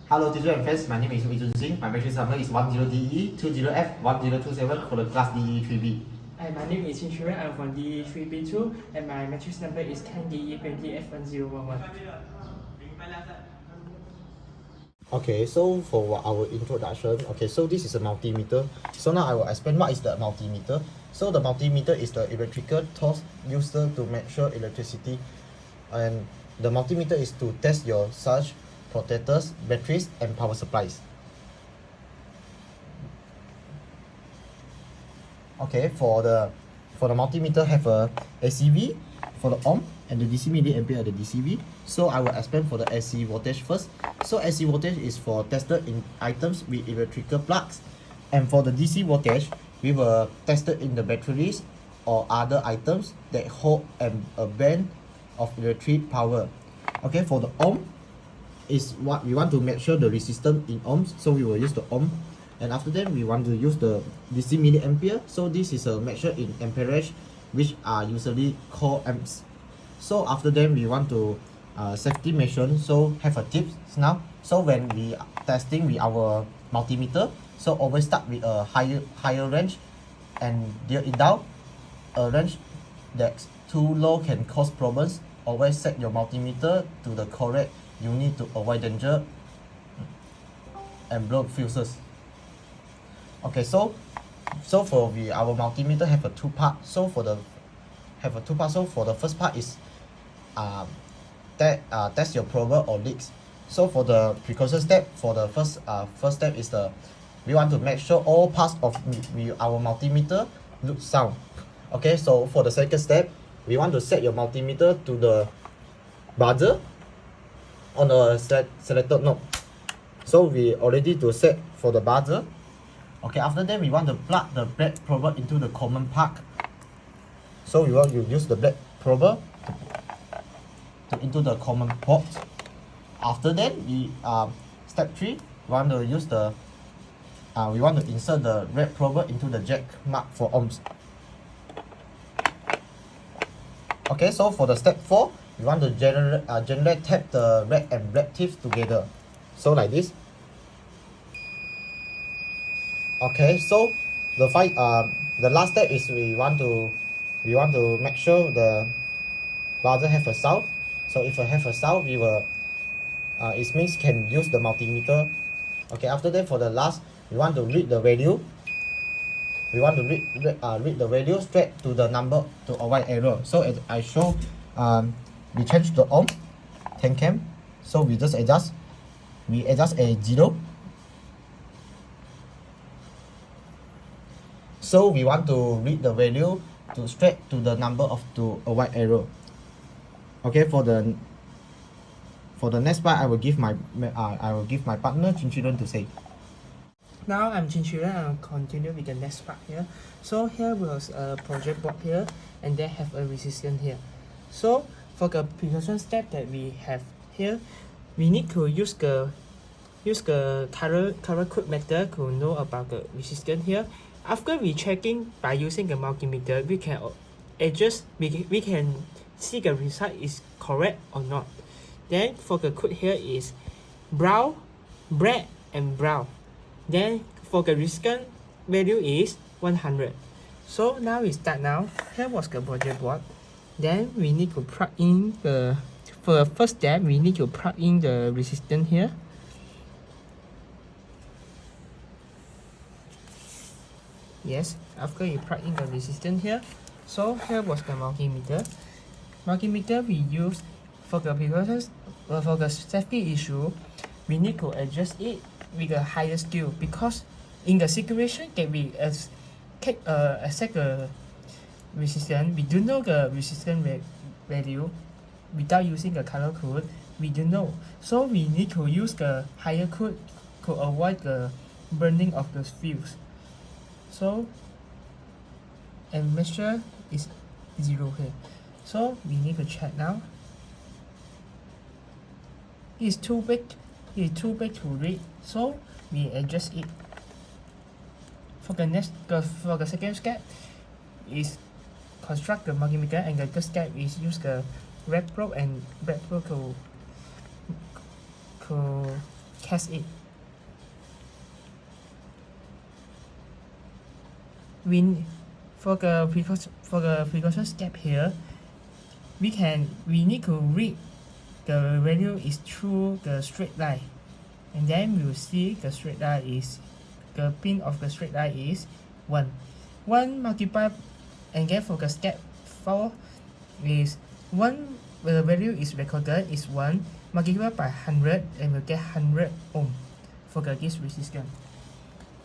Hello teacher and friends, my name is Wei Jun Singh. My matrix number is 10DE, 20F, 1027 for the class DE3B. Hi, my name is Chin Chuan. I'm from DE3B2 and my matrix number is 10DE20F1011. Okay, so for our introduction, so this is a multimeter. So now I will explain what is the multimeter. So the multimeter is the electrical tools used to measure electricity, and the multimeter is to test your surge protectors, batteries, and power supplies. Okay, for the multimeter have a ACV for the ohm and the DC milliampere at the DCV. So I will explain for the AC voltage first. So AC voltage is for tested in items with electrical plugs, and for the DC voltage we will test it in the batteries or other items that hold a band of electric power. Okay, for the ohm is what we want to measure the resistance in ohms, so we will use the ohm. And after that we want to use the DC milliampere, so this is a measure in amperage, which are usually called amps. So after that we want to safety measure, so have a tips now. So when we testing with our multimeter, so always start with a higher range and deal it down. A range that's too low can cause problems. Always set your multimeter to the correct unit to avoid danger and blow fuses. Okay, so for our multimeter have a two part. So for the first part is test your probe or leaks. So for the precursor step, for the first step is we want to make sure all parts of our multimeter look sound. Okay, so for the second step, we want to set your multimeter to the buzzer on the selected knob. So we already to set for the buzzer. Okay, after that we want to plug the black probe into the common plug. So we want to use the black probe into the common port. After that we step 3, we want to use we want to insert the red probe into the jack mark for ohms. Okay, so for the step 4, we want to generate tap the red and black tips together, so like this. Okay, so the last step is we want to make sure the buzzer have a sound. So if it have a sound, we will it means can use the multimeter. Okay, after that for the last, we want to read the value. We want to read the value straight to the number to avoid error. So as I show, we change the ohm 10 cam. So we just adjust a 0. So we want to read the value to straight to the number to avoid error. Okay, for the next part, I will give my partner Chin Chuan to say. Now I'm Chin Chuan. I'll continue with the next part here. So here was a project board here and then have a resistance here. So for the precursor step that we have here, we need to use the color code method to know about the resistance here. After we checking by using the multimeter, we can adjust, we can see the result is correct or not. Then for the code here is brown, red and brown. Then for the resistance value is 100. So now we start now. Here was the project board. Then we need to plug in for the first step, we need to plug in the resistance here. Yes, after you plug in the resistance here. So here was the multimeter. Multimeter we use for the precursors, for the safety issue, we need to adjust it with a higher scale, because in the situation that we set the resistance, we don't know the resistance value. Without using the color code, we don't know. So we need to use the higher code to avoid the burning of the fuse. So and measure is 0 here. So we need to check now. It's too big to read, so we adjust it. For the second step is construct the multimeter, and the third step is use the red probe and black probe to cast it. For the precaution step here, we need to read the value is through the straight line, and then we will see the straight line is the pin of the straight line is 1 multiplied, and then for the step 4 is 1, the value is recorded is 1 multiplied by 100, and we'll get 100 ohm for this resistance.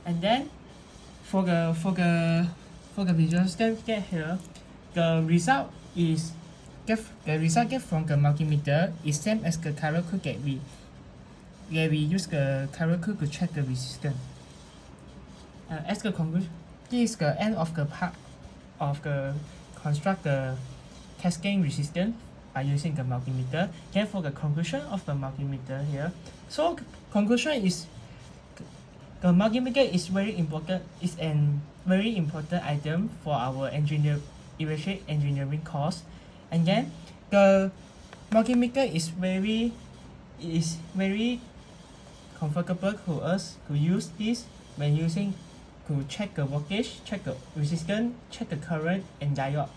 And then for the resistance get here, the result get from the multimeter is same as the carrier code that we use the carrier code to check the resistance. As the conclusion, this is the end of the part of the construct the cascading resistance by using the multimeter. Then for the conclusion of the multimeter here, so conclusion is the multimeter is very important. It's an very important item for our electric engineering course. And then the multimeter is very comfortable to us to use this when using to check the voltage, check the resistance, check the current and diode.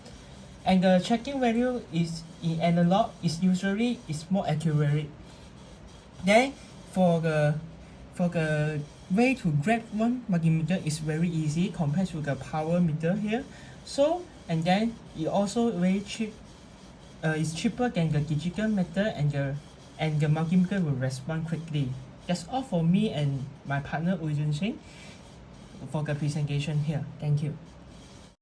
And the checking value is in analog is usually more accurate. Then for the way to grab one multimeter is very easy compared to the power meter here. So and then it also very cheap. It's cheaper than the digital method, and the multimeter will respond quickly. That's all for me and my partner Woo Jun Sing for the presentation here. Thank you.